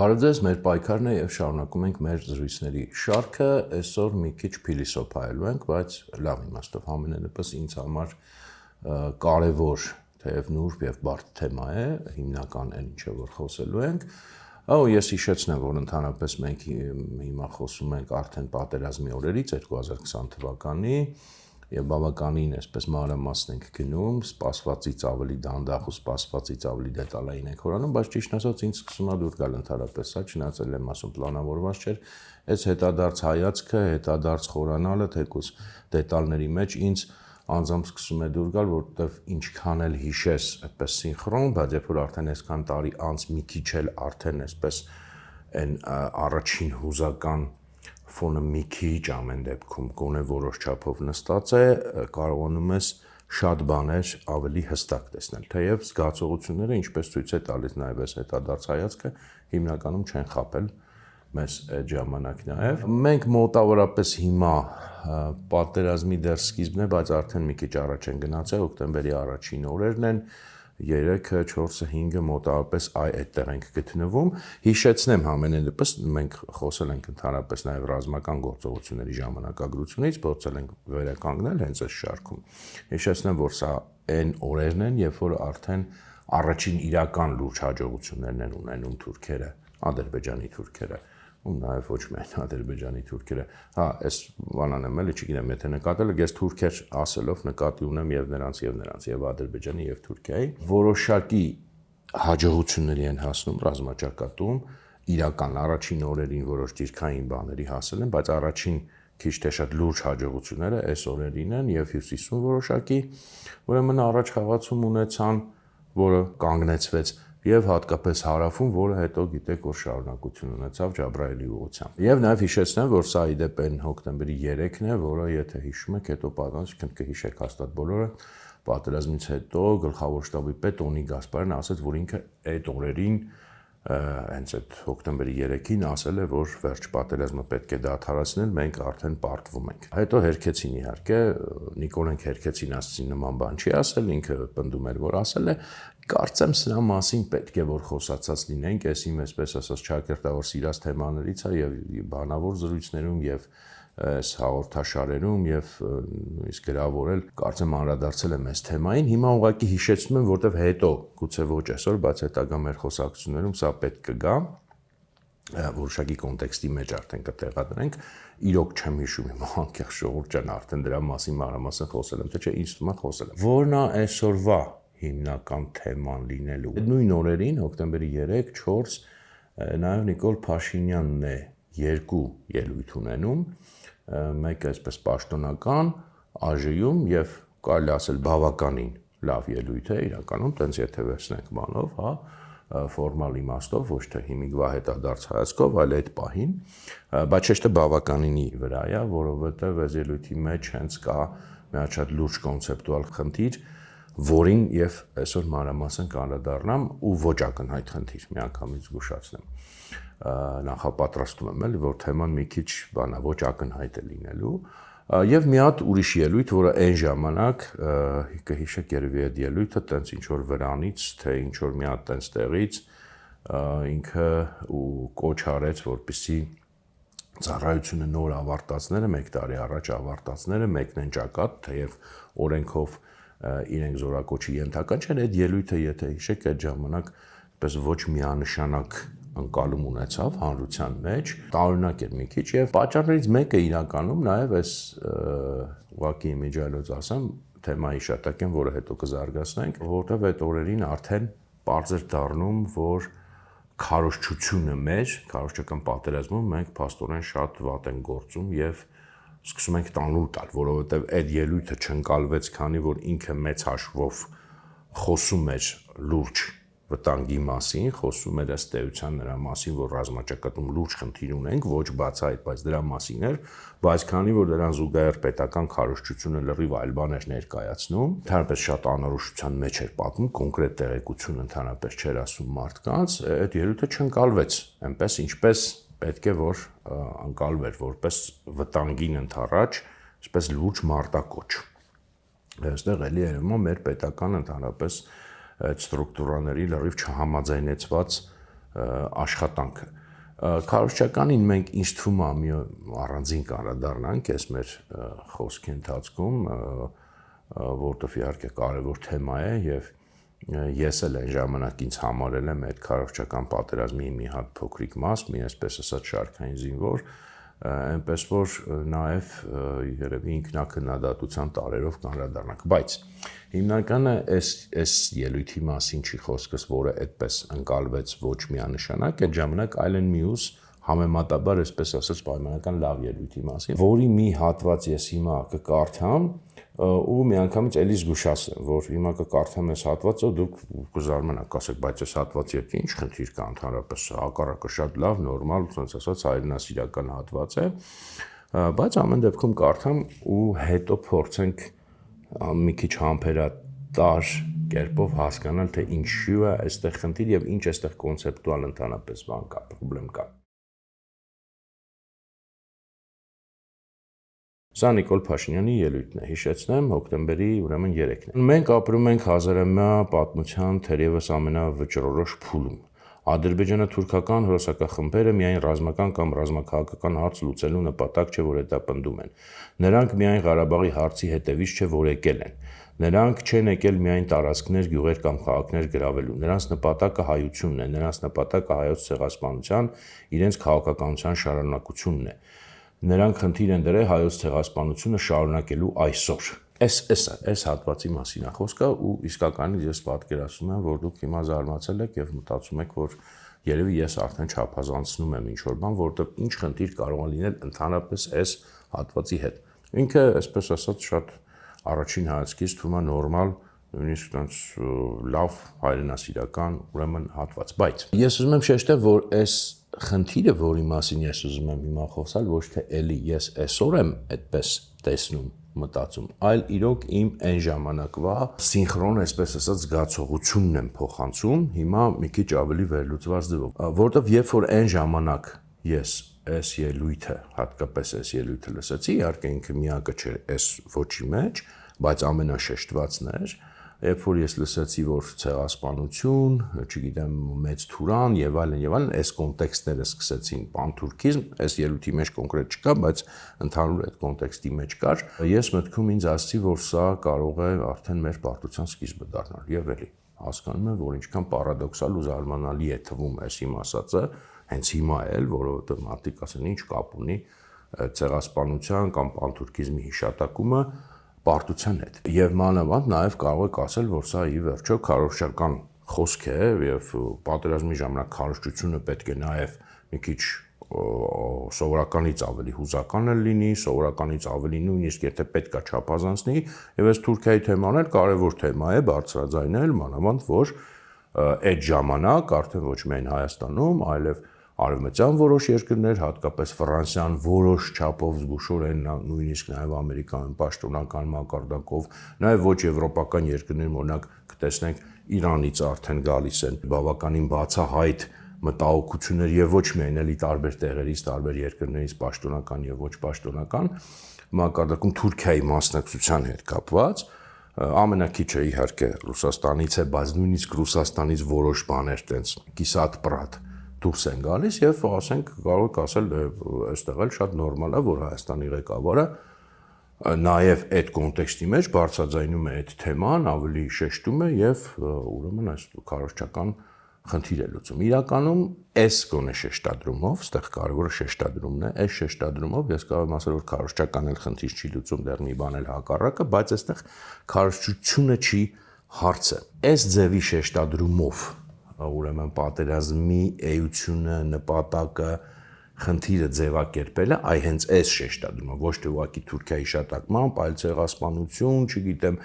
Բարև ձեզ, մեր պայքարն է եւ շարունակում ենք մեր զրույցների շարքը, այսօր մի քիչ փիլիսոփայելու ենք, բայց լավ իմաստով ամենենեպես ինձ համար կարևոր, թեև նուրբ եւ բարդ թեմա է, հիմնական այն ինչը որ խոսելու ենք։ Ես հիշեցնեմ, որ ընդհանրապես մենք հիմա խոսում ենք արդեն պատերազմի օրերից 2020 թվականի եւ բավականին այսպես մանրամասն ենք գնում, սպասվածից ավելի դանդաղ ու սպասվածից ավելի դետալային ենք հորանում, բայց ճիշտ ասած ինձ սկսում է դուր գալ ընդհանրապես սա, չնայած եմ ասում պլանավորված չէր, այս հետադարձ հայացքը, հետադարձ խորանալը, թեկուզ դետալների մեջ ինձ անձամբ սկսում է դուր գալ, որովհետեւ ինչքան էլ հիշես այդպես սինխրոն, բայց երբ որ արդեն այսքան տարի անց մի քիչ էլ արդեն այսպես այն առաջին հուզական ֆոնը մի քիչ ամեն դեպքում գոնե որոշ չափով նստած է, կարողանում ես շատ բաներ ավելի հստակ տեսնել, թեև զգացողությունները ինչպես ցույց է տալիս նաև այս հետադարձ հայացքը, հիմնականում չեն խաբել մեզ այդ ժամանակ նաև։ Մենք մոտավորապես հիմա պատերազմի դեռ սկիզբն է, բայց արդեն մի քիչ առաջ են գնացել, հոկտեմբերի առաջին օրերն են, 3-ը, 4-ը, 5-ը մոտավորապես այդտեղ ենք գտնվում։ Հիշեցնեմ ամենենեպես մենք խոսել ենք ընդհանրապես նաև ռազմական գործողությունների ժամանակագրությունից, փորձել ենք վերականգնել հենց այս շարքում։ Հիշեցնեմ, որ սա այն օրերն են, երբ որ արդեն առաջին իրական լուրջ հաջողություններն են ունենում թուրքերը, Ադրբեջանի թուրքերը, ու նաև ոչ միայն Ադրբեջանի թուրքերը։ Այս բանան եմ էլի, չգիտեմ, եթե նկատել եք, ես թուրքեր ասելով նկատի ունեմ եւ նրանց, եւ Ադրբեջանի եւ Թուրքիայի որոշակի հաջողությունների են հասնում ռազմաճակատում, իրական առաջին օրերին որոշ դիրքային բաների հասել են, բայց առաջին քիչ թե շատ լուրջ հաջողությունները այս օրերին են եւ հյուսիսում որոշակի, ուրեմն առաջ խաղացում ունեցան, որը կանգնեցվեց եւ հատկապես հարավում, որը հետո գիտեք, որ շարունակություն ունեցավ Ջաբրայելի ուղղությամբ։ Եվ նաեւ հիշեցնեմ, որ սա իդեպ այն հոկտեմբերի 3-ն է, որը եթե հիշում եք, հետո պատասխան կհիշեք հաստատ բոլորը, պատերազմից հետո գլխավոր շտաբի պետ Օնի Գասպարյանն ասաց, որ ինքը այդ օրերին հենց այդ հոկտեմբերի 3-ին ասել է, որ վերջ պատերազմը պետք է դադարեցնել, մենք արդեն պարտվում ենք։ Հետո հերքեցին իհարկե, Նիկոլեն Քերքեցին ասեցին նման բան չի ասել, ինքը պնդում էր, որ ասել է, կարծեմ սրա մասին պետք է որ խոսացած լինենք, այս իմ այսպես ասած ճակերտավոր սիրած թեմաներից է եւ բանավոր զրույցներում եւ այս հաղորդաշարերում եւ նույնիսկ գրավորել, կարծեմ անդրադարձել եմ այս թեմային, հիմա ուղղակի հիշեցնում եմ, որտեվ հետո գուցե ոչ այսօր, բայց հետագա մեր խոսակցություններում սա պետք կգա, որոշակի կոնտեքստի մեջ արդեն կտեղադրենք, իրոք չեմ հիշում հիմա անկեղծ Շողուր ջան, արդեն դրա մասին մանրամասն խոսել եմ, թե չէ ինձ թվում է խոսել եմ։ Որն է այսօրվա հիմնական թեման լինելու։ Նույն օրերին, հոկտեմբերի 3-4, նաև Նիկոլ Փաշինյանն է երկու ելույթ ունենում, մեկը այսպես պաշտոնական ԱԺ-ում եւ կարելի ասել բավականին լավ ելույթ է իրականում, տենց եթե վերցնենք բանով, ֆորմալ իմաստով, ոչ թե հիմիկվա հետադարձ հայացքով, այլ այդ պահին, բայց չէ բավականինի վրա է, որովհետեւ այս ելույթի մեջ հենց կա մի հատ շատ լուրջ կոնցեպտուալ խնդիր, որին եւ այսօր մանրամասն կանդրադառնամ ու ոչ ակնհայտ խնդիր, միանգամից զգուշացնեմ։ Նախապատրաստում եմ էլի, որ թեման մի քիչ բանա ոչ ակնհայտ է լինելու եւ մի հատ ուրիշ ելույթ, որը այն ժամանակ կհիշեք երևի այդ ելույթը տենց ինչ որ վրանից, թե ինչ որ մի հատ տենց տեղից ինքը ու կոչ արեց, որպեսզի ծառայությունը նոր ավարտածները, 1 տարի առաջ ավարտածները մեկնեն ճակատ, թեև օրենքով իրենք զորակոչի ենթական չեն, այդ ելույթը, եթե հիշեք, այդ ժամանակ պես ոչ միանշանակ ընկալում ունեցավ հանրության մեջ, տարօրինակ էր մի քիչ եւ պատճառներից մեկը իրականում նաեւ այս ուղղակի իմիջիալոց ասեմ, թեմայի շատակ են, որը հետո կզարգացնենք, որովհետեւ այդ օրերին արդեն պարզ էր դառնում, որ քարոզչությունը մեր, քարոզչական պատերազմում մենք փաստորեն շատ վատ են գործում եւ սկսում ենք տանուլ տալ, որովհետև այդ ելույթը չընկալվեց, քանի որ ինքը մեծ հաշվով խոսում էր լուրջ վտանգի մասին, խոսում էր ըստ էության նրա մասին, որ ռազմաճակատում լուրջ խնդիր ունենք, ոչ բացահայտ, բայց դրա մասին էր, բայց քանի որ դրան զուգահեռ պետական քարոզչությունը լրիվ այլ բաներ ներկայացնում, ընդհանրապես շատ անորոշության մեջ էր պատմում, կոնկրետ տեղեկություն ընդհանրապես չէր ասում մարդկանց, այդ ելույթը չընկալվեց, այնպես ինչպես պետք է որ ընկալվեր որպես վտանգին ընդառաջ, այսպես լուրջ մարտակոչ։ Այստեղ էլի երևում է մեր պետական ընդհանրապես այդ ստրուկտուրաների լրիվ չհամաձայնեցված աշխատանքը։ Քարոզչականին մենք ինձ թվում է մի առանձին կանդրադառնանք այս մեր խոսքի ընթացքում, որտեղ իհարկե կարևոր թեմա է եւ ես էլ այն ժամանակ ինձ համարել եմ այդ քարոզչական պատերազմի մի հատ փոքրիկ մաս, մի այսպես ասած շարքային զինվոր, այնպես որ նաև երևի ինքնակնդատության տարերով կանրադառնանք, բայց հիմնականը այս ելույթի մասին չի խոսքս, որը այդպես ընկալվեց ոչ միանշանակ, այդ ժամանակ այլ են մյուս համեմատաբար, այսպես ասած, պայմանական լավ ելույթի մասին, որի մի հատված ես հիմա կկարդամ ու միանգամից էլի զգուշացեմ, որ հիմա կկարդամ այս հատվածը, դուք կզարմանաք, ասեք, բայց այս հատվածի հետ ինչ խնդիր կա ընդհանրապես, հակառակը շատ լավ, նորմալ, ոնց ասած, հայրենասիրական հատված է, բայց ամեն դեպքում կարդամ ու հետո փորձենք մի քիչ համբերատար կերպով հասկանալ, թե ինչու է այստեղ խնդիր եւ ինչ այստեղ կոնցեպտուալ ընդհանրապես բան կա, խնդրեմ կա։ Սա Նիկոլ Փաշինյանի ելույթն է, հիշեցնեմ, հոկտեմբերի ուրեմն 3-ն է։ Մենք ապրում ենք հազարամյա պատմության թերևս ամենավճռորոշ փուլում։ Ադրբեջանա-թուրքական հրոսակախմբերը միայն ռազմական կամ ռազմաքաղաքական հարց լուծելու նպատակ չէ, որ հետապնդում են։ Նրանք միայն Ղարաբաղի հարցի հետևից չէ, որ եկել են։ Նրանք չեն եկել միայն տարածքներ, գյուղեր կամ քաղաքներ գրավելու։ Նրանց նպատակը հայությունն է, նրանց նպատակը հայոց ցեղասպանության, իրենց քաղաքականության շարունակությունն է։ Նրանք խնդիր են դրել հայոց ցեղասպանությունը շարունակելու այսօր։ Այս հատվածի մասին է խոսքը ու իսկականից ես պատկերացնում եմ, որ դուք հիմա զարմացել եք եւ մտածում եք, որ երևի ես արդեն չափազանցնում եմ ինչ-որ բան, որտեղ ինչ խնդիր կարող է լինել ընդհանրապես այս հատվածի հետ։ Ինքը, այսպես ասած, շատ առաջին հայացքից թվում է նորմալ, նույնիսկ այնց լավ հայրենասիրական ուրեմն հատված, բայց ես ուզում եմ շեշտել, որ այս խնդիրը, որի մասին ես ուզում եմ հիմա խոսալ, ոչ թե էլի ես այսօր եմ այդպես տեսնում, մտածում, այլ իրոք իմ այն ժամանակվա սինխրոն, այսպես ասած, զգացողությունն եմ փոխանցում, հիմա մի քիչ ավելի վերլուծված ձևով, որովհետև երբ որ այն ժամանակ ես այս ելույթը, հատկապես այս ելույթը լսեցի, իհարկե ինքը միակը չէր այս ոչի մեջ, բայց ամենաշեշտվածն էր, երբ որ ես լսեցի, որ ցեղասպանություն, չգիտեմ, մեծ թուրան եւ այլն, այս կոնտեքստները սկսեցին պանթուրքիզմ, այս ելույթի մեջ կոնկրետ չկա, բայց ընդհանուր այդ կոնտեքստի մեջ կար, ես մտքում ինձ ասացի, որ սա կարող է արդեն մեր պարտության սկիզբը դառնալ եւ էլի հասկանում եմ, որ ինչքան պարադոքսալ ու զարմանալի է թվում այս իմ ասածը, հենց հիմա էլ, որովհետեւ մարդիկ ասեն, ինչ կապ ունի ցեղասպանության կամ պանթուրքիզմի հիշատակումը պարտության հետ։ Եվ մանավանդ նաև կարող եք ասել, որ սա ի վերջո քարոզչական խոսք է եւ պատերազմի ժամանակ քարոզչությունը պետք է նաև մի քիչ սովորականից ավելի հուզական լինի, սովորականից ավելի նույնիսկ եթե պետք է չափազանցնի, եւ այս Թուրքիայի թեման էլ կարևոր թեմա է, բարձրաձայնել, մանավանդ որ այդ ժամանակ արդեն ոչ միայն Հայաստանում, այլև արևմտյան որոշ երկրներ, հատկապես Ֆրանսիան որոշ չափով զգուշորեն, նույնիսկ նաև Ամերիկան պաշտոնական մակարդակով, նաև ոչ եվրոպական երկրներ, օրինակ կտեսնենք Իրանից արդեն գալիս են բավականին բացահայտ մտահոգություններ եւ ոչ միայն էլի տարբեր տեղերից, տարբեր երկրներից պաշտոնական եւ ոչ պաշտոնական մակարդակում Թուրքիայի մասնակցության հետ կապված, ամենակիչը իհարկե Ռուսաստանից է, բայց նույնիսկ Ռուսաստանից որոշ բաներ տենց կիսատ պրատ դուրս են գալիս եւ ասենք կարող եք ասել այստեղ էլ շատ նորմալ է, որ Հայաստանի ղեկավարը նաեւ այդ կոնտեքստի մեջ բարձրաձայնում է այդ թեման, ավելի շեշտում է եւ ուրեմն այս քարոզչական խնդիր է լուծում։ Իրականում այս գոնե շեշտադրումով, այստեղ կարևորը շեշտադրումն է, այս շեշտադրումով ես կարող եմ ասել, որ քարոզչական էլ խնդիր չի լուծում, դեռ մի բան էլ հակառակը, բայց այստեղ քարոզչությունը չի հարցը։ Այս ձևի շեշտադրումով ուրեմն պատերազմի էությունը, նպատակը, խնդիրը ձևակերպելը, այ հենց այս շեշտադրումը, ոչ թե ուղղակի Թուրքիայի հիշատակմամբ, այլ ցեղասպանություն, չգիտեմ,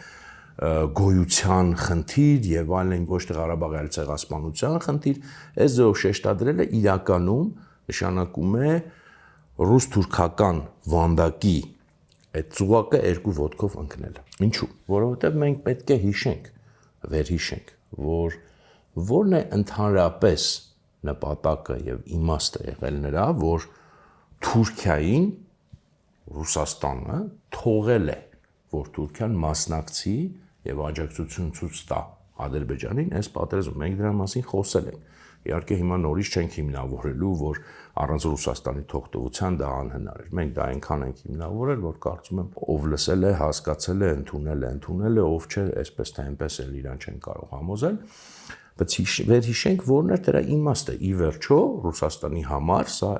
գոյության խնդիր եւ այլն, ոչ թե Ղարաբաղի այլ ցեղասպանության խնդիր, այս ձևով շեշտադրելը իրականում նշանակում է ռուս-թուրքական վանդակի այդ ծուղակը երկու ոտքով ընկնել։ Ինչու՞։ Որովհետեւ մենք պետք է հիշենք, վերհիշենք, որ որն է ընդհանրապես նպատակը եւ իմաստը եղել նրա, որ Թուրքիային Ռուսաստանը թողել է, որ Թուրքիան մասնակցի եւ աջակցություն ցույց տա Ադրբեջանին այս պատերազմում։ Մենք դրա մասին խոսել ենք։ Իհարկե հիմա նորից չենք հիմնավորելու, որ առանց Ռուսաստանի թողտվության դա անհնար էր։ Մենք դա այնքան ենք հիմնավորել, որ կարծում եմ ով լսել է, հասկացել է, ընդունել է, ով չէ, այսպես թե այնպես էլ իրան չեն կարող համոզել։ Բայց վերհիշենք, որն է դրա իմաստը։ Ի վերջո Ռուսաստանի համար սա,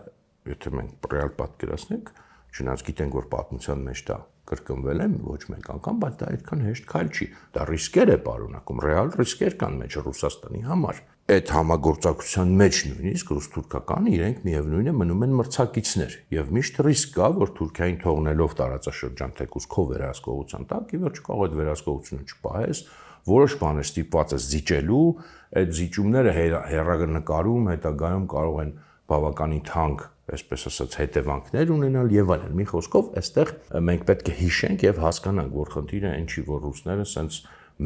եթե մենք ռեալ պատկերացնենք, չնայած գիտենք, որ պատմության մեջ դա կրկնվել է ոչ մեկ անգամ, բայց դա այդքան հեշտ քայլ չի։ Դա ռիսկեր է պարունակում, ռեալ ռիսկեր կան մեջ Ռուսաստանի համար։ Այդ համագործակցության մեջ նույնիսկ ռուս-թուրքական իրենք միևնույն է մնում են մրցակիցներ եւ միշտ ռիսկ կա, որ Թուրքիային թողնելով տարածաշրջան թեկուզ քո վերահսկողության տակ, ի վերջո կարող այդ վերահսկողությունը չպահես, որոշ բաներ ստիպված ես զիջելու, այդ զիջումները հեռանկարում հետագայում կարող են բավականին թանկ, այսպես ասած, հետևանքներ ունենալ եւ այլն։ Մի խոսքով, այստեղ մենք պետք է հիշենք եւ հասկանանք, որ խնդիրը այն չի, որ ռուսները սենց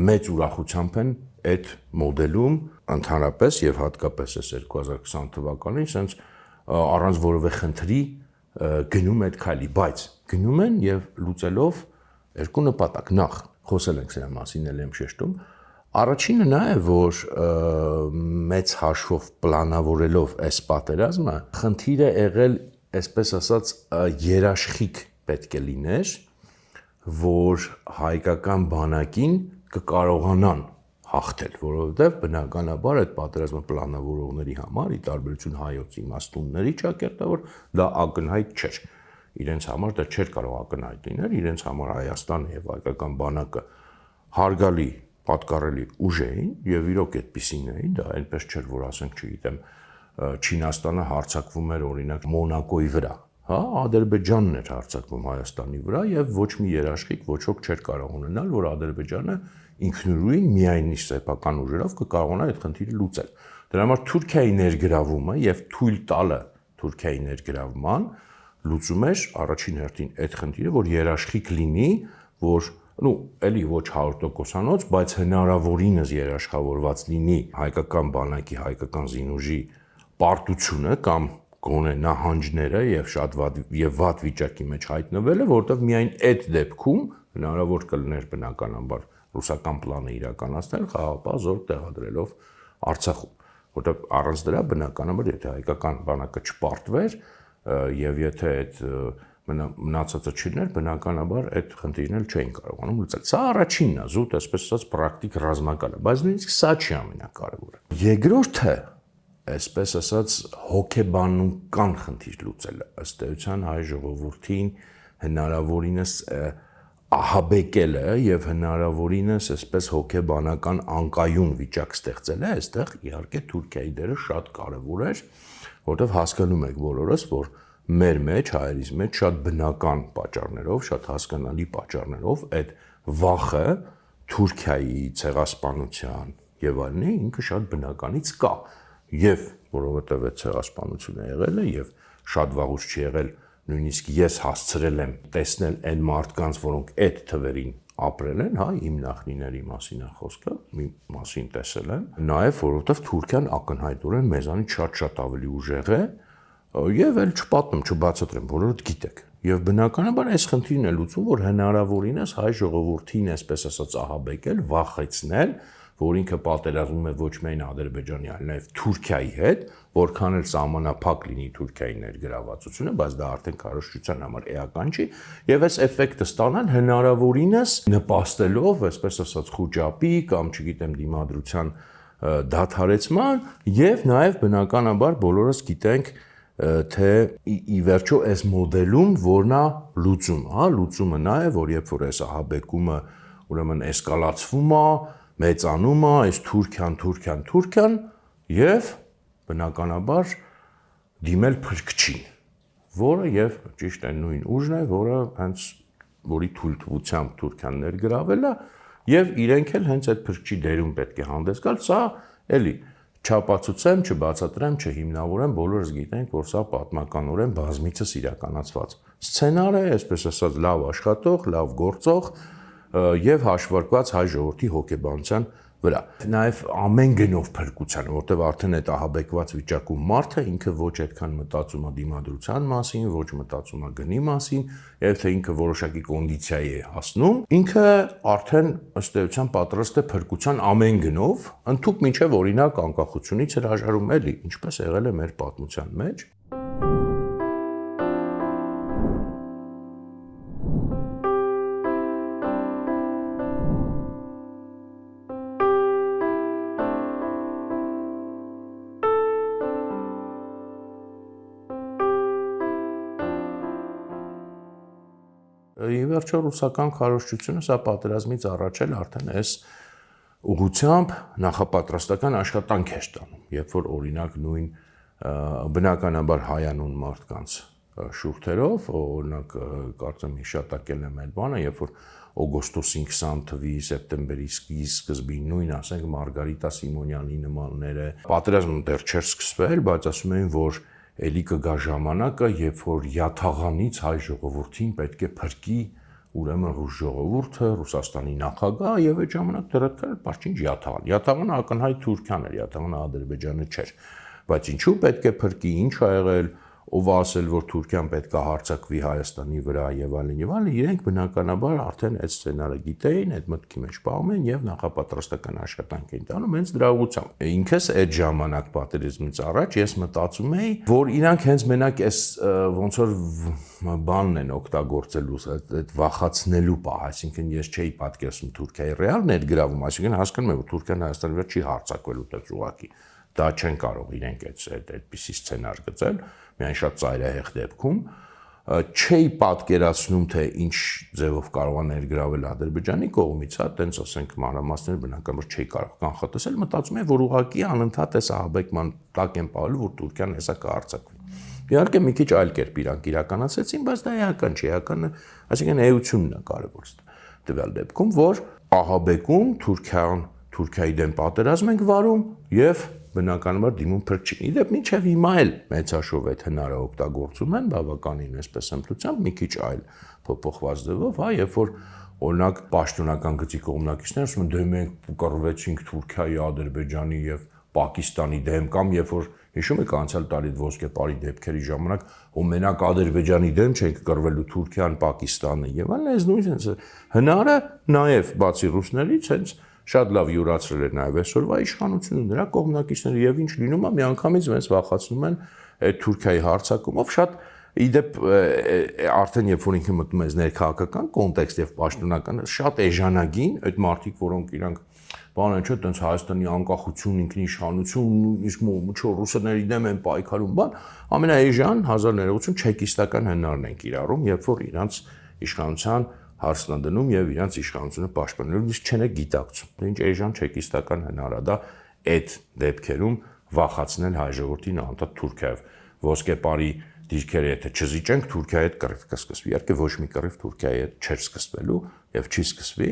մեծ ուրախությամբ են այդ մոդելում ընդհանրապես եւ հատկապես այս 2020 թվականին սենց առանց որևէ խնդրի գնում այդ քայլի, բայց գնում են եւ լուծելով երկու նպատակ։ Նախ խոսել ենք սրա մասին, ել եմ շեշտում, առաջինը նա է, որ մեծ հաշվով պլանավորելով այս պատերազմը, խնդիրը եղել, այսպես ասած, երաշխիք պետք է լիներ, որ հայկական բանակին կկարողանան հաղթել, որովհետև բնականաբար այդ պատերազմը պլանավորողների համար, ի տարբերություն հայոց իմաստունների ճակերտավոր, դա ակնհայտ չէր։ Իրենց համար դա չէր կարող ակնհայտ լինել, իրենց համար Հայաստանը եւ հայկական բանակը հարգալի պատկառելի ուժ էին եւ իրոք այդպիսին էին, դա այնպես չէր, որ ասենք, չգիտեմ, Չինաստանը հարձակվում էր օրինակ Մոնակոյի վրա, հա, Ադրբեջանն էր հարձակվում Հայաստանի վրա եւ ոչ մի երաշխիք ոչ ոք չէր կարող ունենալ, որ Ադրբեջանը ինքնուրույն միայն իր սեփական ուժերով կկարողանա այդ խնդիրը լուծել։ Դրա համար Թուրքիայի ներգրավումը եւ թույլ տալը Թուրքիայի ներգրավման լուծում էր առաջին հերթին այդ խնդիրը, որ երաշխիք լինի, որ էլի ոչ 100%-անոց, բայց հնարավորինս երաշխավորված լինի հայկական բանակի, հայկական զինուժի պարտությունը կամ գոնե նահանջները եւ շատ վատ վիճակի մեջ հայտնվելը, որովհետեւ միայն այդ դեպքում հնարավոր կլիներ բնականաբար ռուսական պլանը իրականացնել խաղաղապահ զորք տեղադրելով Արցախում, որովհետեւ առանց դրա բնականաբար եթե հայկական բանակը չպարտվեր եւ եթե այդ մնացածը չլիներ, բնականաբար այդ խնդիրն էլ չէին կարողանում լուծել։ Սա առաջինն է, զուտ այսպես ասած պրակտիկ ռազմակալը, բայց նույնիսկ սա չի ամենակարևորը։ Երկրորդը, այսպես ասած, հոգեբանական խնդիր լուծելը, ըստ էության հայ ժողովրդին հնարավորինս ահաբեկելը եւ հնարավորինս այսպես հոգեբանական անկայուն վիճակ ստեղծելը, այստեղ իհարկե Թուրքիայի դերը շատ կարևոր էր, որովհետեւ հասկանում եք բոլորս, որ մեր մեջ, հայերիս մեջ շատ բնական պատճառներով, շատ հասկանալի պատճառներով այդ վախը Թուրքիայի ցեղասպանության եւ այլնի ինքը շատ բնականից կա եւ որովհետեւ այդ ցեղասպանությունը եղել է եւ շատ վաղուց չի եղել նույնիսկ ես հասցրել եմ տեսնել այն մարդկանց, որոնք այդ թվերին ապրել են, հա, իմ նախնիների մասին է խոսքը, մի մասին տեսել եմ, նաեւ որովհետեւ Թուրքիան ակնհայտորեն մեզանից շատ ավելի ուժեղ է եւ էլ չպատմեմ, չբացատրեմ, բոլորդ գիտեք։ Եվ բնականաբար այս խնդիրն է լուծում, որ հնարավորինս հայ ժողովրդին, այսպես ասած, ահաբեկել, վախեցնել, որ ինքը պատերազմում է ոչ միայն Ադրբեջանի, այլ նաեւ Թուրքիայի հետ, որքան էլ սահմանափակ լինի Թուրքիայի ներգրավվածությունը, բայց դա արդեն քարոզչության համար էական չի, եւ այս էֆեկտը ստանան հնարավորինս նպաստելով, այսպես ասած, խոճապի կամ, չգիտեմ, դիմադրության դադարեցման եւ նաեւ բնականաբար բոլորս գիտենք թե ի վերջո այս մոդելում որն է լուծումը, հա, լուծումը նա է, որ երբ որ այս ահաբեկումը ուրեմն էսկալացվում է, մեծանում է, այս Թուրքիան եւ բնականաբար դիմել փրկչին, որը եւ ճիշտ այն նույն ուժն է, որը հենց որի թույլտվությամբ Թուրքիան ներգրավել է եւ իրենք էլ հենց այդ փրկչի դերում պետք է հանդես գալ, սա էլի չապացուցեմ, չբացատրեմ, չհիմնավորեմ, բոլորս գիտենք, որ սա պատմականորեն բազմիցս իրականացված սցենար է, այսպես ասած, լավ աշխատող, լավ գործող եւ հաշվարկված հայ ժողովրդի հոգեբանության վրա։ Նաև ամեն գնով փրկության, որտեղ արդեն այդ ահաբեկված վիճակում մարդը ինքը ոչ այդքան մտածում է դիմադրության մասին, ոչ մտածում է գնի մասին, եւ թե ինքը որոշակի կոնդիցիայի է հասնում, ինքը արդեն ըստ էության պատրաստ է փրկության ամեն գնով, ընդհանուր մինչև օրինակ անկախությունից հրաժարում էլի, ինչպես եղել է մեր պատմության մեջ։ Ի վերջո ռուսական քարոզչությունը սա պատերազմից առաջ էլ արդեն այս ուղղությամբ նախապատրաստական աշխատանք էր տանում, երբ որ օրինակ նույն բնականաբար հայանուն մարդկանց շուրթերով, օրինակ կարծեմ հիշատակել եմ այդ բանը, երբ որ օգոստոսին 20 թվականի սեպտեմբերի սկզբին նույն ասենք Մարգարիտա Սիմոնյանի նմանները պատերազմը դեռ չէր սկսվել, բայց ասում էին, որ էլի կգա ժամանակը, երբ որ յաթաղանից հայ ժողովրդին պետք է փրկի ուրեմն ռուս ժողովուրդը, Ռուսաստանի նախագահ եւ այդ ժամանակ դրական բարձինչ յաթաղան։ Յաթաղանը ակնհայտ Թուրքիան էր, յաթաղանը Ադրբեջանը չէր։ Բայց ինչու պետք է փրկի, ինչ ա եղել, ով ասել, որ Թուրքիան պետք է հարձակվի Հայաստանի վրա եւ այլն, իրենք բնականաբար արդեն այդ սցենարը գիտեին, այդ մտքի մեջ պահում են եւ նախապատրաստական աշխատանք էին տանում հենց դրա ուղղությամբ։ Ինքս այդ ժամանակ պատերազմից առաջ ես մտածում էի, որ իրանք հենց մենակ այս ոնց որ բանն են օգտագործելու այդ վախացնելու պահ, այսինքն ես չէի պատկերացնում Թուրքիայի ռեալ ներգրավում, այսինքն հասկանում եմ, որ Թուրքիան Հայաստանի վրա չի հարձակվելու դեռ ուղղակի։ Դա չեն կարող իրենք այդպիսի սցենար գծել, միայն շատ ծայրահեղ դեպքում չէի պատկերացնում, թե ինչ ձևով կարող է ներգրավել Ադրբեջանի կողմից, հա, տենց ասենք մանրամասներ բնականաբար չէի կարող կանխատեսել, մտածում եմ, որ ուղղակի անընդհատ էս ահաբեկման տակ են պահելու, որ Թուրքիան հեսա կհարձակվի։ Իհարկե մի քիչ այլ կերպ իրանք իրականացրեցին, բայց դա էական չի, էականը, այսինքն էությունն է կարևոր տվյալ դեպքում, որ ահաբեկում Թուրքիայի դեմ պատերազմ ենք վարում եւ բնականաբար դիմում փրկչին։ Իդեպ մինչև հիմա էլ մեծաշով այդ հնարը օգտագործում են բավականին այսպես հմտությամբ, մի քիչ այլ փոփոխված ձևով, հա, երբ որ օրինակ պաշտոնական գծի կողմնակիցները ասում են, դե մենք կռվեցինք Թուրքիայի, Ադրբեջանի եւ Պակիստանի դեմ, կամ երբ որ հիշում եք անցյալ տարի ոսկե պարի դեպքերի ժամանակ, ու մենակ Ադրբեջանի դեմ չենք կռվելու Թուրքիան, Պակիստանը եւ այլն, այս նույն հնարը նաեւ բացի ռուսներից հենց շատ լավ յուրացրել է նաև այսօրվա իշխանությունը, նրա կողմնակիցները եւ ինչ լինում է, միանգամից մեզ վախացնում են այդ Թուրքիայի հարձակումով, շատ իդեպ արդեն երբ որ ինքը մտնում է ներքաղաքական կոնտեքստ եւ պաշտոնական, շատ էժանագին այդ մարդիկ, որոնք իրանք բանը չէ, տենց Հայաստանի անկախություն, ինքնիշխանություն, իսկ ռուսների դեմ են պայքարում, բան, ամենաէժան 1980 չեկիստական հնարն են կիրառում, երբ որ իրանց իշխանության հարցն դնում եւ իրանց իշխանությունը պաշտպանելու, իսկ չեն գիտակցում։ Ինչ էժան չեկիստական հնար է դա այդ դեպքերում վախացնել հայ ժողովրդին անընդհատ Թուրքիայով։ Ոսկե պարի դիրքերը եթե չզիջենք, Թուրքիայի հետ կռիվ կսկսվի։ Իհարկե ոչ մի կռիվ Թուրքիայի հետ չէր սկսվելու եւ չի սկսվի,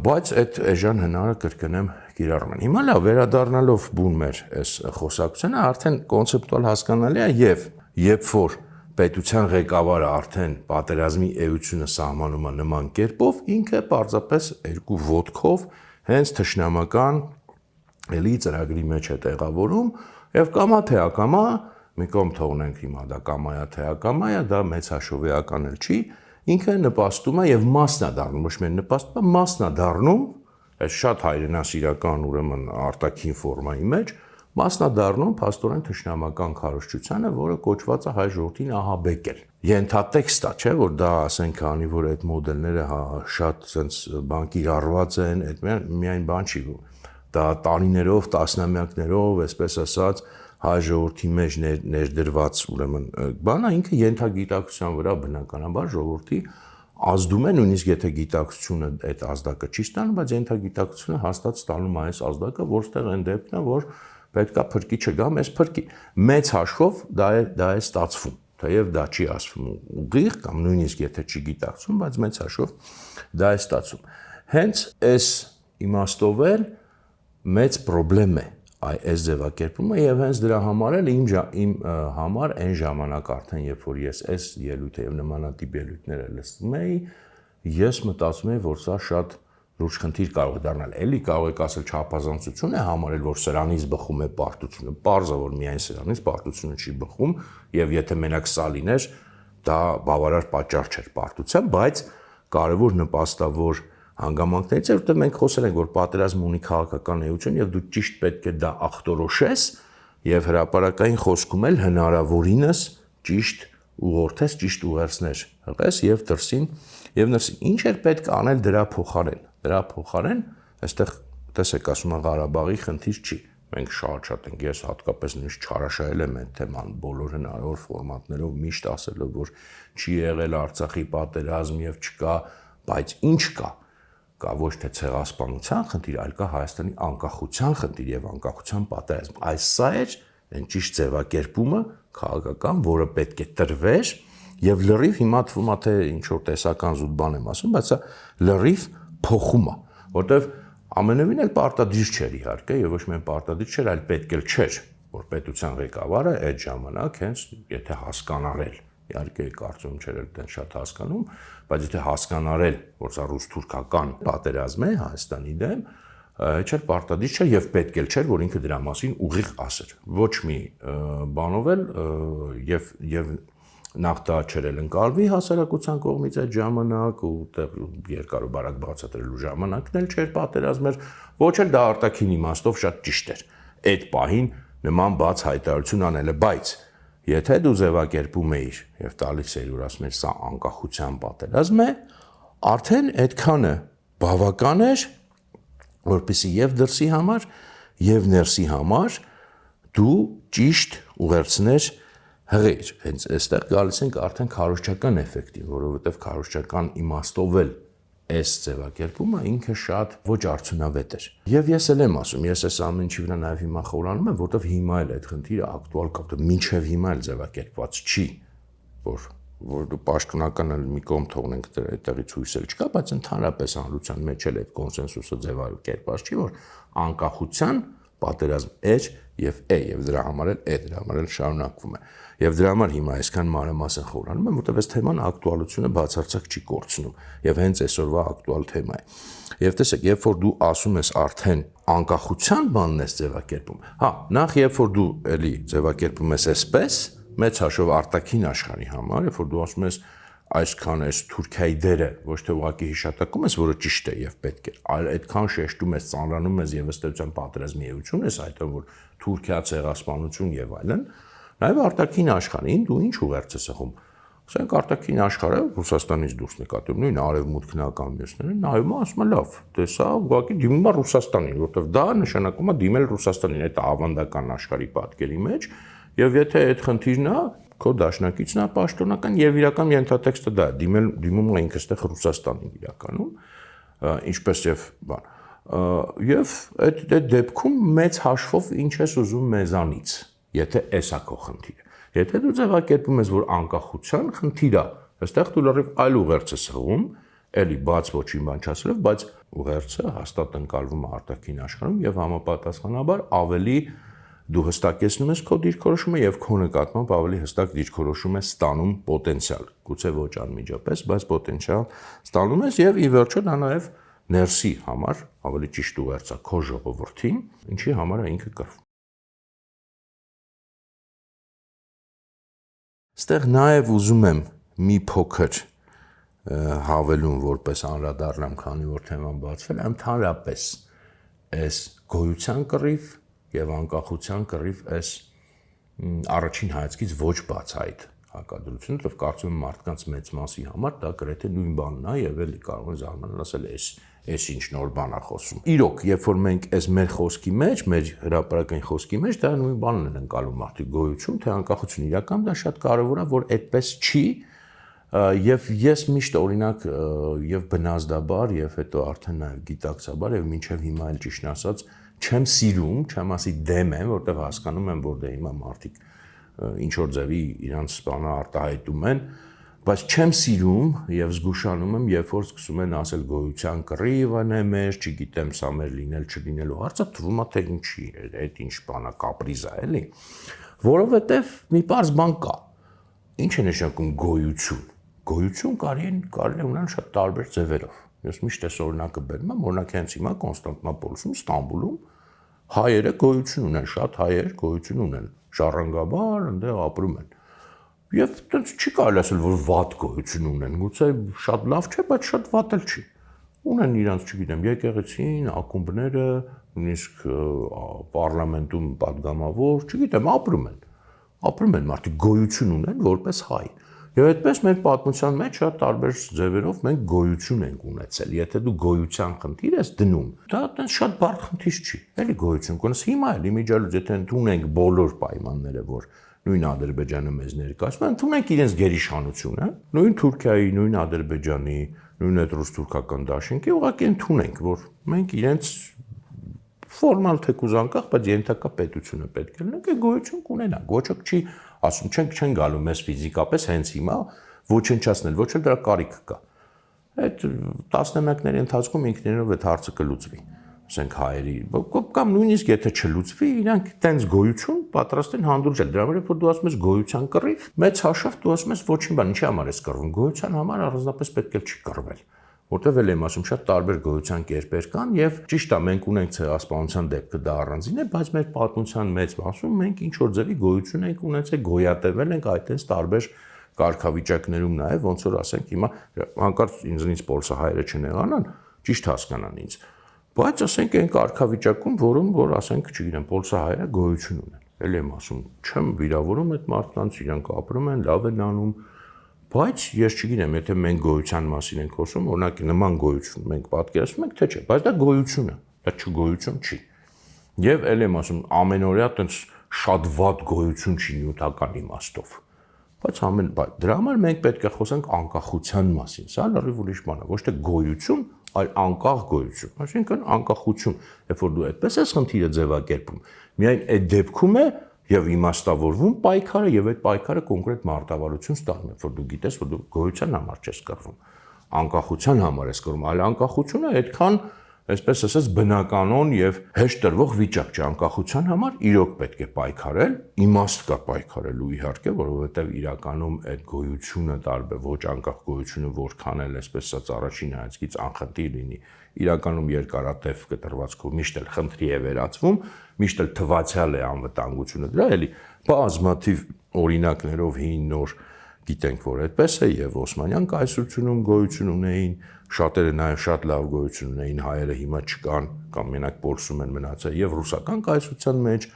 բայց այդ էժան հնարը կրկնեմ կիրառում են։ Հիմա լավ, վերադառնալով բուն մեր այս խոսակցությանը, արդեն կոնցեպտուալ հասկանալի է եւ երբ որ պետության ղեկավարը արդեն պատերազմի էությունը սահմանում է նման կերպով, ինքը պարզապես երկու ոտքով հենց թշնամական էլի ծրագրի մեջ է տեղավորում եւ կամա թե ակամա, մի կողմ թողնենք հիմա դա կամայա թե ակամայա, դա մեծ հաշվեական էլ չի, ինքը նպաստում է եւ մասնադառնում, ոչ միայն նպաստում է, մասնադառնում, այս շատ հայրենասիրական ուրեմն արտաքին ֆորմայի մեջ մասնադառնում փաստորեն թշնամական քարոզչությանը, որը կոչված է հայ ժողովրդին ահաբեկել։ Ենթատեքստա, չէ, որ դա ասենք անի, որ այդ մոդելները շատ sense բան կիրառված են, այդ միայն բան չի։ Դա տարիներով, տասնամյակներով, այսպես ասած, հայ ժողովրդի մեջ ներդրված ուրեմն բանը ինքը ենթագիտակցության վրա բնականաբար ժողովրդի ազդում է, նույնիսկ եթե գիտակցությունը այդ ազդակը չի ստանում, բայց ենթագիտակցությունը հաստատ ստանում է այս ազդակը, որտեղ այն դեպքն է, որ պետք է փրկի չգա, մեզ փրկի։ Մեծ հաշվով դա է ստացվում, թեև դա չի ասվում ուղիղ կամ նույնիսկ եթե չի գիտակցում, բայց մեծ հաշվով դա է ստացվում։ Հենց այս իմաստով էլ մեծ խնդրեմ է այս ձևակերպումը եւ հենց դրա համար էլ իմ համար այն ժամանակ արդեն երբ որ ես այս ելույթը եւ նմանատիպ ելույթները լսում էի, ես մտածում էի, որ սա շատ լուրջ խնդիր կարող է դառնալ։ Էլի կարող եք ասել չափազանցություն է համարել, որ սրանից բխում է պարտությունը։ Պարզը որ միայն սրանից պարտությունը չի բխում, եւ եթե մենակ սա լիներ, դա բավարար պատճառ չէր պարտության, բայց կարևոր նպաստավոր հանգամանքներից է, որտեղ մենք խոսել ենք, որ պատերազմը ունի քաղաքական էություն եւ դու ճիշտ պետք է դա ախտորոշես եւ հրապարակային խոսքում էլ հնարավորինս ճիշտ ուղղորդես, ճիշտ ուղերձներ հղես եւ ներսին ինչ էր պետք անել դրա փոխարեն այստեղ տեսեք ասում են Ղարաբաղի խնդիր չի, մենք շատ ենք, ես հատկապես նույնիսկ չարաշահել եմ այդ թեման բոլոր հնարավոր ֆորմատներով միշտ ասելով, որ չի եղել Արցախի պատերազմ եւ չկա, բայց ինչ կա ոչ թե ցեղասպանության խնդիր, այլ կա Հայաստանի անկախության խնդիր եւ անկախության պատերազմ, այս սա էր այն ճիշտ ձևակերպումը քաղաքական, որը պետք է տրվեր եւ լրիվ հիմա թվում է թե ինչ որ տեսական զուտ բան եմ ասում, բայց սա լրիվ փոխում է, որտեվ ամենևին էլ պարտադիր չէր իհարկե եւ ոչ միայն պարտադիր չէր, այլ պետք էլ չէր, որ պետության ղեկավարը այդ ժամանակ հենց եթե հասկանարել, իհարկե կարծում չէր այդտեղ շատ հասկանում, բայց եթե հասկանարել, որ սա ռուս-թուրքական պատերազմ է Հայաստանի դեմ, չէր պարտադիր չէր եւ պետք էլ չէր, որ ինքը դրա մասին ուղիղ ասեր։ Ոչ մի բանով էլ եւ նախ դա չէր ընկալվի հասարակության կողմից այդ ժամանակ ու երկար ու բարակ բացատրելու ժամանակն էլ չէր պատերազմեր, ոչ էլ դա արտաքին իմաստով շատ ճիշտ էր։ Այդ պահին նման բաց հայտարարություն անելը, բայց եթե դու ձևակերպում էիր եւ տալիս էիր, որ ասում ես սա անկախության պատերազմ է, արդեն այդքանը բավական էր, որպեսզի եւ դրսի համար եւ ներսի համար դու ճիշտ ուղերձներ հղեր, հենց այստեղ գալիս ենք արդեն քարոզչական էֆեկտին, որովհետև քարոզչական իմաստով էլ այս ձևակերպումը ինքը շատ ոչ արդյունավետ էր։ Եվ ես էլ եմ ասում, ես այս ամեն ինչի վրա նաև հիմա խորանում եմ, որովհետև հիմա էլ այդ խնդիրը ակտուալ կա, մինչև հիմա էլ ձևակերպված չի, որ դու պաշտոնական էլ մի կողմ թողնենք այդտեղից հույս էլ չկա, բայց ընդհանրապես հանրության մեջ էլ այդ կոնսենսուսը ձևակերպված չի, որ անկախության պատերազմ էր եւ է եւ դրա համար էլ շարունակվում է։ Եվ դրա համար հիմա այսքան մանրամասն խորանում եմ, որտեղ այս թեման ակտուալությունը բացարձակ չի կորցնում եւ հենց այսօրվա ակտուալ թեմա է։ Եվ տեսեք, երբ որ դու ասում ես արդեն անկախության բանն ես ձևակերպում, հա, նախ երբ որ դու էլի ձևակերպում ես այսպես, մեծ հաշվով արտաքին աշխարհի համար, երբ որ դու ասում ես այսքան այս Թուրքիայի դերը ոչ թե ուղղակի հիշատակում ես, որը ճիշտ է եւ պետք է, այլ այդքան շեշտում ես, ծանրանում ես եւ ըստ էության պատերազմի էություն ես, այդ որ Թուրքիա ցեղասպանություն եւ այլն, նաեւ արտաքին աշխարհին դու ինչ ուղերձ ես ըղում։ Ասենք արտաքին աշխարհը Ռուսաստանից դուրս նկատում նույն արևմուտքն կամ մյուսները նայում է, ասում է լավ, դե սա ուղղակի դիմում է Ռուսաստանին, որովհետեւ դա նշանակում է դիմել Ռուսաստանին, այդ ավանդական աշխարհի պատկերի մեջ, եւ եթե այդ խնդիրն է քո դաշնակիցն է պաշտոնական եւ իրական ենթատեքստը դա դիմում է ինքը այստեղ Ռուսաստանին իրականում, ինչպես եւ բան։ Եվ այդ դեպքում մեծ հաշվով ինչ ես ուզում մեզանից, եթե էսա քո խնդիրը։ Եթե դու ձևակերպում ես, որ անկախության խնդիր է, այստեղ դու լրիվ այլ ուղերձ ես հղում, էլի բաց ոչինչ բան չասելով, բայց ուղերձը հաստատ ընկալվում է արտաքին աշխարհում եւ համապատասխանաբար ավելի դու հստակեցնում ես քո դիրքորոշումը եւ քո նկատմամբ ավելի հստակ դիրքորոշում ես ստանում պոտենցիալ, գուցե ոչ անմիջապես, բայց պոտենցիալ ստանում ես եւ ի վերջո դա նաեւ ներսի համար ավելի ճիշտ ուղերձ է քո ժողովրդին, ինչի համար է ինքը կռվում։ Ստեղ նաեւ ուզում եմ մի փոքր հավելում որպես անդրադառնամ, քանի որ թեման բացվել, ընդհանրապես այս գոյության կռիվ եւ անկախության կռիվ այս առաջին հայացքից ոչ բացահայտ հակադրությունը, որովհետեւ կարծում եմ մարդկանց մեծ մասի համար դա գրեթե նույն բանն է եւ էլի կարող են զարմանալ ասել էս ինչ նոր բան է խոսում։ Իրոք, երբ որ մենք այս մեր խոսքի մեջ, մեր հրապարակային խոսքի մեջ դա նույն բանն են ընկալում մարդիկ գոյություն, թե անկախություն, իրական դա շատ կարեւոր է, որ այդպես չի եւ ես միշտ օրինակ եւ բնազդաբար եւ հետո արդեն նաեւ գիտակցաբար եւ մինչեւ հիմա էլ ճիշտ ասած չեմ սիրում, չեմ ասի դեմ եմ, որտեղ հասկանում եմ, որ դե հիմա մարդիկ ինչ որ ձևի իրանց բանը արտահայտում են, բայց չեմ սիրում եւ զգուշանում եմ, երբ որ սկսում են ասել գոյության կռիվն է մեր, չգիտեմ, սա մեր լինել չլինելու հարցը, թվում է թե ինչի, այդ ինչ բանա կապրիզ է, էլի, որովհետեւ մի պարզ բան կա։ Ինչ է նշանակում գոյություն։ Գոյություն կարելի է ունենալ շատ տարբեր ձևերով։ Ես միշտ այս օրինակը բերում եմ, օրինակ հենց հիմա Կոնստանտինոպոլսում, Ստամբուլում հայերը գոյություն ունեն, շատ հայեր գոյություն ունեն, ժառանգաբար այնտեղ ապրում են։ Եվ այդպես չի կարելի ասել, որ վատ գոյություն ունեն, գուցե շատ լավ չէ, բայց շատ վատ էլ չի։ Ունեն իրանց, չգիտեմ, եկեղեցին, ակումբները, նույնիսկ պարլամենտում падգամավոր, չգիտեմ, ապրում են մարդիկ գոյություն ունեն որպես հայ։ Եվ այդպես մեր պատմության մեջ շատ տարբեր ձևերով մենք գոյություն ենք ունեցել։ Եթե դու գոյության խնդիր ես դնում, դա այդպես շատ բարդ խնդիր չի։ Էլի գոյություն կունես հիմա էլ իմիջիալուց եթե ընդունենք բոլոր պայմանները, որ նույն Ադրբեջանը մեզ ներկայացնում, ընդունենք իրենց գերիշխանությունը, նույն Թուրքիայի, նույն Ադրբեջանի, նույն այդ ռուս-թուրքական դաշինքի ուղղակի ընդունենք, որ մենք իրենց ֆորմալ թեկուզ անկախ, բայց ենթակա պետությունը պետք է լինենք, այդ գոյություն կունենանք։ Ոչ ոք չի ասում, չեն գալու մեզ ֆիզիկապես հենց հիմա ոչնչացնել, ոչ էլ դրա կարիքը կա։ Այդ տասնամյակների ընթացքում ինքնիրով այդ հարցը կլուծվի։ Ասենք հայերի, կամ նույնիսկ եթե չլուծվի, իրանք տենց գոյություն պատրաստ են հանդուրժել։ Դրա համար որ դու ասում ես գոյության կռիվ, մեծ հաշվով դու ասում ես ոչինչ բան, ինչի համար ես կռվում։ Գոյության համար առանձնապես պետք է չի կռվել։ Որտեվ էլ եմ ասում, շատ տարբեր գոյության կերպեր կան եւ ճիշտ է մենք ունենք ցեղասպանության դեպքը դա առանձին է, բայց մեր պատմության մեծ մասում մենք ինչ որ ձևի գոյություն ենք ունեցել, գոյատևել ենք այդտենց տարբեր կարգավիճակներում նաեւ ոնց որ ասենք հիմա հանկարծ ինձնից պոլսահայերը չնեղանան, ճիշտ հասկանան ինձ։ Բայց ասենք այն կարգավիճակում, որում որ ասենք, չգիտեմ, պոլսահայերը գոյություն ունեն։ Էլ եմ ասում, չեմ վիրավորում այդ մարդկանց, իրանք ապրում են, լավ են անում, բայց ես չգիտեմ, եթե մենք գոյության մասին ենք խոսում, օրինակ նման գոյություն մենք պատկերացնում ենք, թե չէ, բայց դա գոյություն է, դա չգոյություն չի։ Եվ էլ եմ ասում, ամենօրյա այտենց շատ վատ գոյություն չի նյութական իմաստով։ Բայց դրա համար մենք պետք է խոսենք անկախության մասին, սա լրիվ ուրիշ բան է, ոչ թե գոյություն, այլ անկախ գոյություն, այսինքն անկախություն, երբ որ դու այդպես ես խնդիրը ձևակերպում, միայն այդ դեպքում է եւ իմաստավորվում պայքարը եւ այդ պայքարը կոնկրետ մարտավարություն ստանում է, որ դու գիտես, որ դու գոյության համար չես կռվում, անկախության համար ես կռվում, այլ անկախությունը այդքան այսպես ասած բնականon եւ հեշտ տրվող վիճակ չէ անկախության համար իրոք պետք է պայքարել, իմաստ կա պայքարելու իհարկե, որովհետեւ իրականում այդ գոյությունը տարբեր ոչ անկախ գոյությունը որքան էլ այսպես ասած առաջին հայացքից անխտիր լինի, իրականում երկարատև կտրվածքով միշտ էլ խնդրի է վերածվում, միշտ էլ թվացial է անվտանգությունը դրա, էլի բազմաթիվ օրինակներով հին նոր գիտենք, որ այդպես է եւ Օսմանյան կայսրությունում գոյություն ունեին, շատերը նաեւ շատ լավ գոյություն ունեին, հայերը հիմա չկան կամ մենակ փորձում են մնացել եւ ռուսական կայսրության մեջ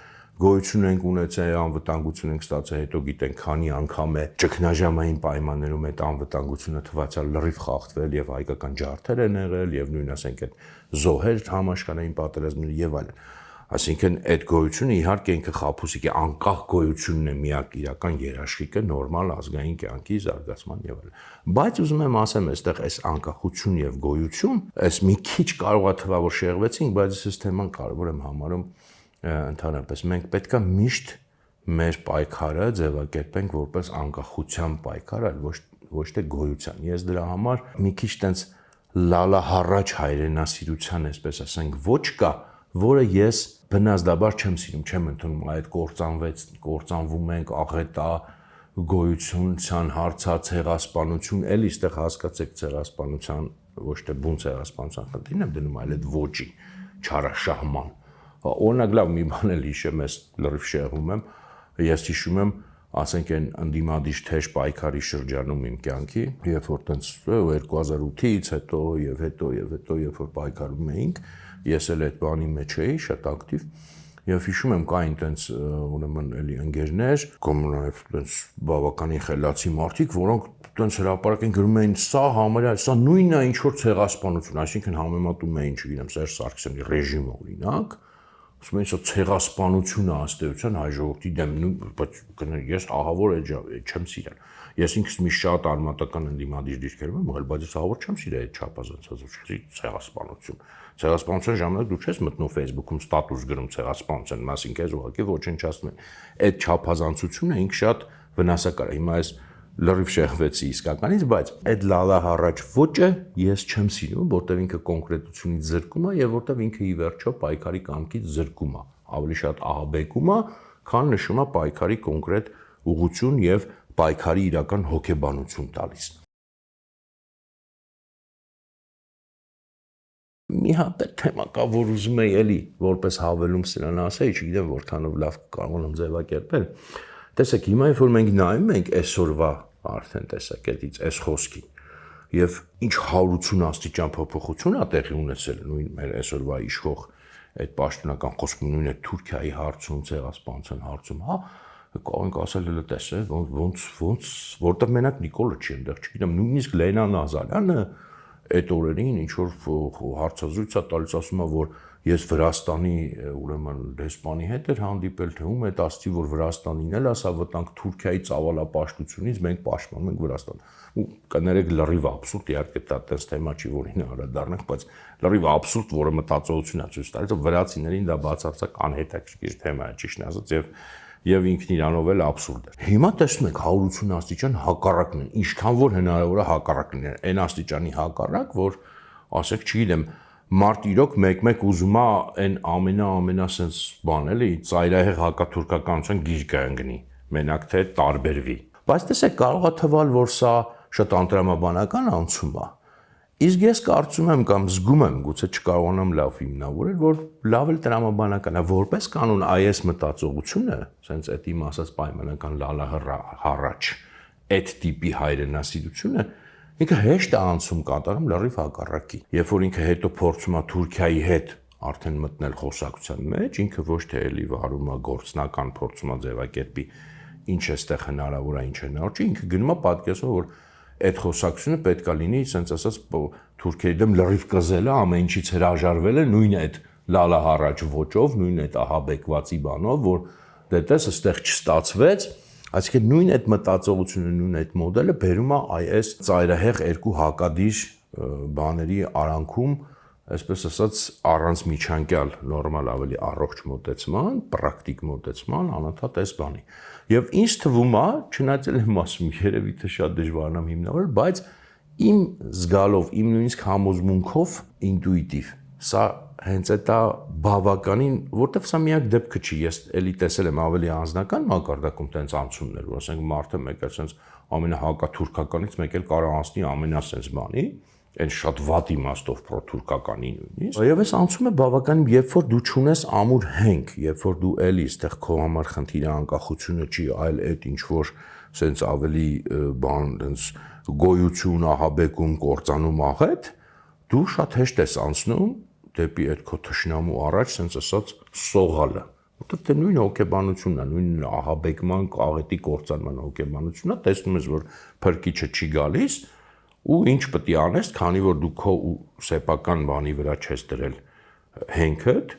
գոյություն ենք ունեցել, անվտանգություն ենք ստացել, հետո գիտենք քանի անգամ է ճգնաժամային պայմաններում այդ անվտանգությունը թվացial լրիվ խախտվել եւ հայկական ջարդեր են եղել եւ նույն ասենք այդ զոհեր համաշխարհային պատերազմներ եւ այլն։ Այսինքն այդ գոյությունը իհարկե ինքը խաբուսիկ է, անկախ գոյությունն է միակ իրական երաշխիքը նորմալ ազգային կյանքի զարգացման եւ այլն։ Բայց ուզում եմ ասեմ, այստեղ այս անկախություն եւ գոյություն, այս մի քիչ կարող է թվա որ շեղվեցինք, բայց այս թեման կարևոր եմ համարում ընդհանրապես։ Մենք պետքա միշտ մեր պայքարը ձևակերպենք որպես անկախության պայքար, այլ ոչ թե գոյության։ Ես դրա համար մի քիչ տենց լալահառաջ հայրենասիրության, այսպես ասենք, ոչ կա, որը ես բնազդաբար չեմ սիրում, չեմ ընդունում այդ կործանվում ենք, աղետա, գոյությունության հարցա, ցեղասպանություն, էլի այստեղ հասկացեք ցեղասպանության, ոչ թե բուն ցեղասպանության խնդիրն եմ դնում, այլ այդ ոճի չարաշահման։ Օրինակ լավ մի բան էլ հիշեմ, ես լրիվ շեղվում եմ, ես հիշում եմ, ասենք այն ընդդիմադիր թեժ պայքարի շրջանում իմ կյանքի, երբ որ տենց 2008-ից հետո, երբ որ պայքարում էինք, ես էլ այդ բանի մեջ էի, շատ ակտիվ, եւ հիշում եմ կային տենց ուրեմն էլի ընկերներ, կոմունալ տենց բավականին խելացի մարդիկ, որոնք տենց հրապարակեն գրում էին սա համարյա, սա նույնն է ինչ որ ցեղասպանություն, այսինքն համեմատում էին, չգիտեմ, Սերժ Սարգսյանի ռեժիմը օրինակ, ասում էին սա ցեղասպանություն է ըստեյության հայ ժողովրդի դեմ, բայց ես ահավոր չեմ սիրել։ Ես ինքս մի շատ արմատական ընդդիմադիր դիրքեր եմ եղել, բայց ես ահավոր չեմ սիրել այդ չափազանցած ցեղասպանություն։ Ցեղասպանության ժամանակ դու չես մտնում Facebook-ում ստատուս գրում ցեղասպանության մասին, քեզ ուղղակի ոչնչացնում են։ Այդ չափազանցությունը ինքը շատ վնասակար է։ Հիմա ես լրիվ շեղվեցի իսկականից, բայց այդ լալահառաջ ոճը ես չեմ սիրում, որտեղ ինքը կոնկրետությունից զրկում է եւ որտեղ ինքը ի վերջո պայքարի կամքից զրկում է, ավելի շատ ահաբեկում է, քան նշում է պայքարի կոնկրետ ուղղություն եւ պայքարի իրական հոգեբանություն տալիս։ մի հատ թեմա կա, որ ուզում եի էլի որպես հավելում սրան ասեի, չգիտեմ որքանով լավ կարողանամ ձևակերպել։ Տեսեք, հիմա երբ որ մենք նայում ենք այսօրվա արդեն տեսակետից այս խոսքին, եւ ինչ 180 աստիճան փոփոխություն է տեղի ունեցել նույն մեր այսօրվա իշխող այդ պաշտոնական խոսքը նույն է Թուրքիայի հարցում, ցեղասպանության հարցում, հա, կարող ենք ասել էլ տեսեք, ոնց որտեղ մենակ Նիկոլը չի այնտեղ, չգիտեմ, նույնիսկ Լենան Ազարյանը այդ օրերին ինչ որ հարցազրույց է տալիս, ասում է, որ ես Վրաստանի ուրեմն դեսպանի հետ էր հանդիպել, թե ում հետ ասցի, որ Վրաստանին էլ ասա վտանգ Թուրքիայի ծավալապաշտությունից մենք պաշտպանում ենք Վրաստան։ Ու կներեք լրիվ աբսուրդ, իհարկե դա տես թեմա չի, որին անդրադառնանք, բայց լրիվ աբսուրդ, որը մտածողություն է ցույց տալիս, որ վրացիներին դա բացարձակ անհետաքրքիր թեմա է, ճիշտ ասած, եւ ինքն իրանով էլ աբսուրդ է։ Հիմա տեսնում եք 180 աստիճան հակառակն են, ինչքան որ հնարավոր է հակառակ լինել, այն աստիճանի հակառակ, որ ասեք, չգիտեմ, մարդ իրոք մեկ-մեկ ուզում է այն ամենասենց բան էլի, ծայրահեղ հակաթուրքականության գիրկը ընկնի, մենակ թե տարբերվի։ Բայց տեսեք, կարող է թվալ, որ սա շատ անտրամաբանական անցում է։ Իսկ ես կարծում եմ կամ զգում եմ, գուցե չկարողանամ լավ հիմնավորել, որ լավ էլ տրամաբանական է, որպես կանոն այս մտածողությունը, ասենց այդ իմ ասած պայմանական լալահառաչ, այդ տիպի հայրենասիրությունը, ինքը հեշտ է անցում կատարում լրիվ հակառակի։ Երբ որ ինքը հետո փորձում է Թուրքիայի հետ արդեն մտնել խոսակցության մեջ, ինքը ոչ թե էլի վարում է գործնական փորձում է ձևակերպի ինչ է ստեղ հնարավոր է, ինչ է հնարավոր չէ, ինքը գնում է պատկերացնում, որ այդ խոսակցությունը պետք է լինի, ասենց ասած, Թուրքիայի դեմ լրիվ կզելը, ամեն ինչից հրաժարվելը, նույն այդ լալահառաչ ոճով, նույն այդ ահաբեկվածի բանով, որ դե տես այստեղ չստացվեց, այսինքն նույն այդ մտածողությունը, նույն այդ մոդելը բերում է այս ծայրահեղ երկու հակադիր բաների արանքում, այսպես ասած, առանց միջանկյալ նորմալ ավելի առողջ մոտեցման, պրակտիկ մոտեցման, անընդհատ այս բանի։ Եվ ինձ թվում է, չնայած եմ ասում, երևի թե շատ դժվար է հիմնավորել, բայց իմ զգալով, իմ նույնիսկ համոզմունքով ինտուիտիվ, սա հենց այդ է բավականին, որտեվ սա միակ դեպքը չի, ես էլի տեսել եմ ավելի անձնական մակարդակում տենց անցումներ, որ ասենք մարդը մեկ է սենց ամենահակաթուրքականից մեկ էլ կարող անցնի ամենասենց բանի, այն շատ վատ իմաստով պրոթուրքականի նույնիսկ։ Եվ այս անցում է բավականին, երբ որ դու չունես ամուր հենք, երբ որ դու էլի այստեղ քո համար խնդիրը անկախությունը չի, այլ այդ ինչ որ սենց ավելի բան այնց գոյություն, ահաբեկում, կործանում աղետ, դու շատ հեշտ ես անցնում դեպի այդ քո թշնամու առաջ, սենց ասած, սողալը։ Որտեղ թե նույն հոգեբանությունն է, նույն ահաբեկման, աղետի կործանման հոգեբանությունն է, տեսնում ես, որ փրկիչը չի գալիս, ու ինչ պետք է անես, քանի որ դու քո սեփական բանի վրա չես դրել հենքդ,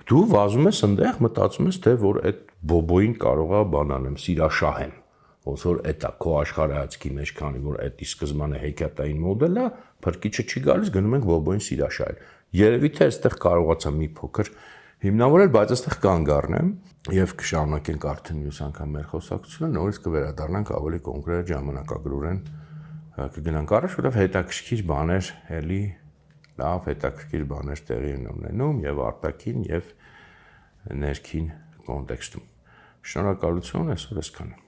դու վազում ես այնտեղ, մտածում ես, թե որ այդ բոբոին կարող է բան անեմ, սիրաշահեմ, ոնց որ էտա քո աշխարհայացքի մեջ, քանի որ էդի սկզբանե հեքիաթային մոդելն է, փրկիչը չի գալիս, գնում ենք բոբոին սիրաշահել։ Երևի թե այստեղ կարողացա մի փոքր հիմնավորել, բայց այստեղ կանգ առնեմ եւ կշարունակենք արդեն մյուս անգամ մեր խոսակցությունը, նորից կվերադառնանք ավելի կոնկրետ ժամանակագրորեն կգնանք առաջ, որովհետև հետաքրքիր բաներ էլի լավ հետաքրքիր բաներ տեղի են ունենում եւ արտաքին եւ ներքին կոնտեքստում։ Շնորհակալություն, այսօր այսքանը։